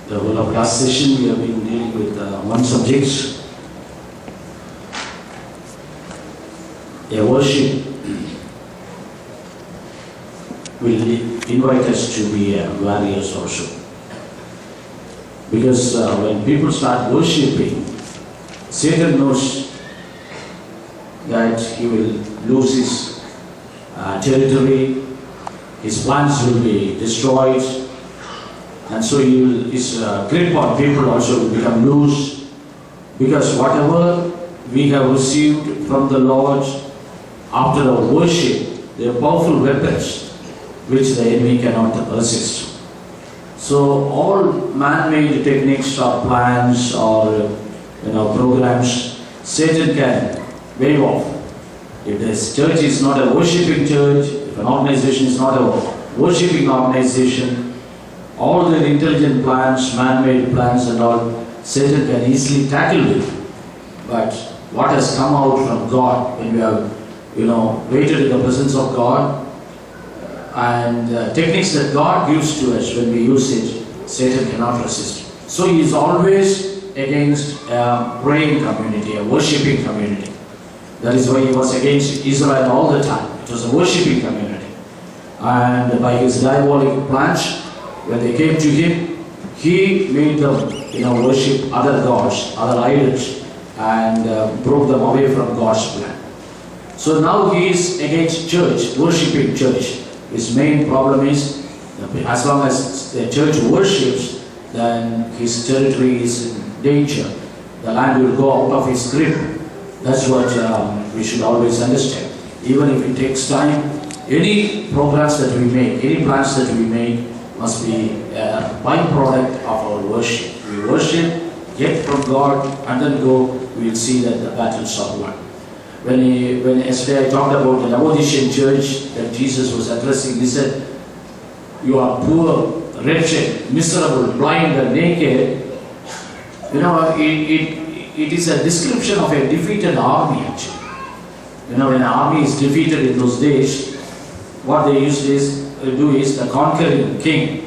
The whole of last session we have been dealing with one subject, a worship will invite us to be warriors also. Because when people start worshipping, Satan knows that he will lose his territory, his plans will be destroyed, and so his grip on people also will become loose. Because whatever we have received from the Lord after our worship, they are powerful weapons which the enemy cannot resist. So all man-made techniques or plans or programs, Satan can wave off. If this church is not a worshipping church, if an organization is not a worshipping organization, all their intelligent plans, man-made plans and all, Satan can easily tackle it. But what has come out from God when we have, waited in the presence of God, and techniques that God gives to us, when we use it, Satan cannot resist. So he is always against a praying community, a worshipping community. That is why he was against Israel all the time. It was a worshipping community. And by his diabolic plans, when they came to him, he made them worship other gods, other idols, and broke them away from God's plan. So now he is against church, worshipping church. His main problem is, as long as the church worships, then his territory is in danger. The land will go out of his grip. That's what we should always understand. Even if it takes time, any programs that we make, any plans that we make, must be a byproduct of our worship. We worship, get from God, and then go, we will see that the battles are won. When yesterday I talked about the Laodicean church that Jesus was addressing, he said, "You are poor, wretched, miserable, blind and naked." It is a description of a defeated army actually. When an army is defeated in those days, what they used to do is the conquering king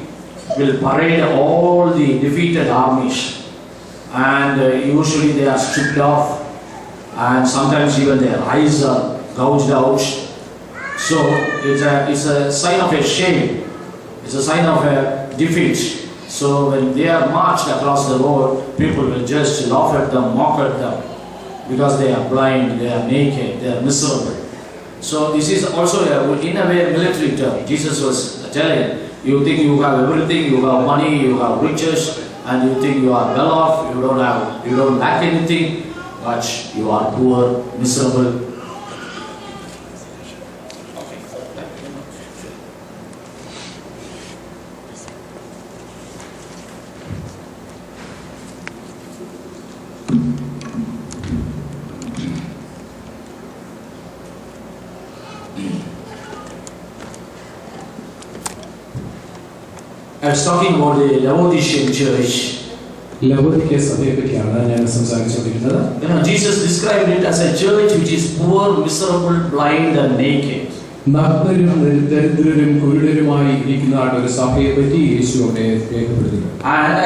will parade all the defeated armies, and usually they are stripped off, and sometimes even their eyes are gouged out. So it's a sign of a shame. It's a sign of a defeat. So when they are marched across the road, people will just laugh at them, mock at them, because they are blind, they are naked, they are miserable. So this is also in a way a military term. Jesus was telling, you think you have everything, you have money, you have riches, and you think you are well off, you don't lack anything, but you are poor, miserable. I was talking about the Laodicean church. Jesus described it as a church which is poor, miserable, blind and naked. And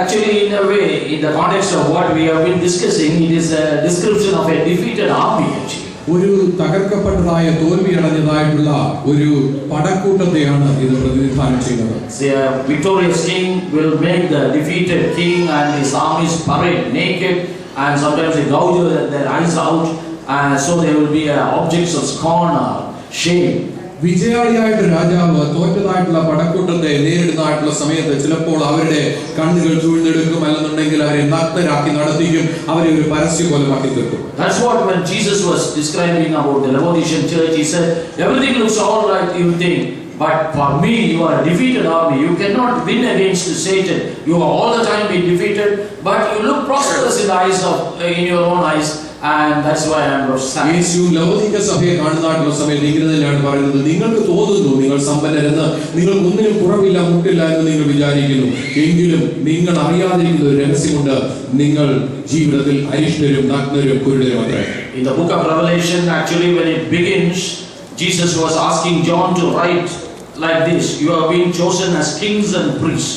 actually, in a way, in the context of what we have been discussing, it is a description of a defeated army actually. ഒരു തകർക്കപ്പെട്ടതായ തോൽവിയടഞ്ഞതായിട്ടുള്ള ഒരു പടക്കൂട്ടത്തെയാണ് ഇത് പ്രതിനിധാനം ചെയ്യുന്നത്. The victorious king will make the defeated king and his armies parade naked, and sometimes they gouge their eyes out, and so they will be objects of scorn or shame. വിജയാളിയായിട്ട് രാജാവ് തോറ്റതായിട്ടുള്ള പടക്കൂട്ടത്തെ നേരിടുന്നതായിട്ടുള്ള സമയത്ത് ചിലപ്പോൾ അവരുടെ കണ്ണുകൾ ചൂഴ്ന്നെടുക്കും, അല്ലെന്നുണ്ടെങ്കിൽ അവരെ നഗ്നരാക്കി നടത്തിക്കും, അവരെ ഒരു പരസ്യകോലമാക്കി തീർക്കും. That's what when Jesus was describing about the Laodicean church, he said, everything looks all right, you think, but for me you are a defeated army. You cannot win against Satan. You are all the time being defeated, but you look prosperous in your own eyes. And that's why I am sad. യേശു ലൗകിക സഭയെ കാണുന്നതായിട്ടുള്ള സമയത്ത് ഇങ്ങനെ തന്നെയാണ് പറയുന്നത്. നിങ്ങൾക്ക് തോന്നുന്നു നിങ്ങൾ സമ്പന്നരെന്ന്, നിങ്ങൾക്ക് ഒന്നിനും കുറവില്ല, മുട്ടില്ല എന്ന് നിങ്ങൾ വിചാരിക്കുന്നു. എങ്കിലും നിങ്ങൾ അറിയാതിരിക്കുന്ന ഒരു രഹസ്യമുണ്ട്. നിങ്ങൾ ജീവിതത്തിൽ അരിഷ്ടരും, നഗ്നരും, കുരുടരും അത്രേ. In the book of Revelation, actually when it begins, Jesus was asking John to write like this: you have been chosen as kings and priests.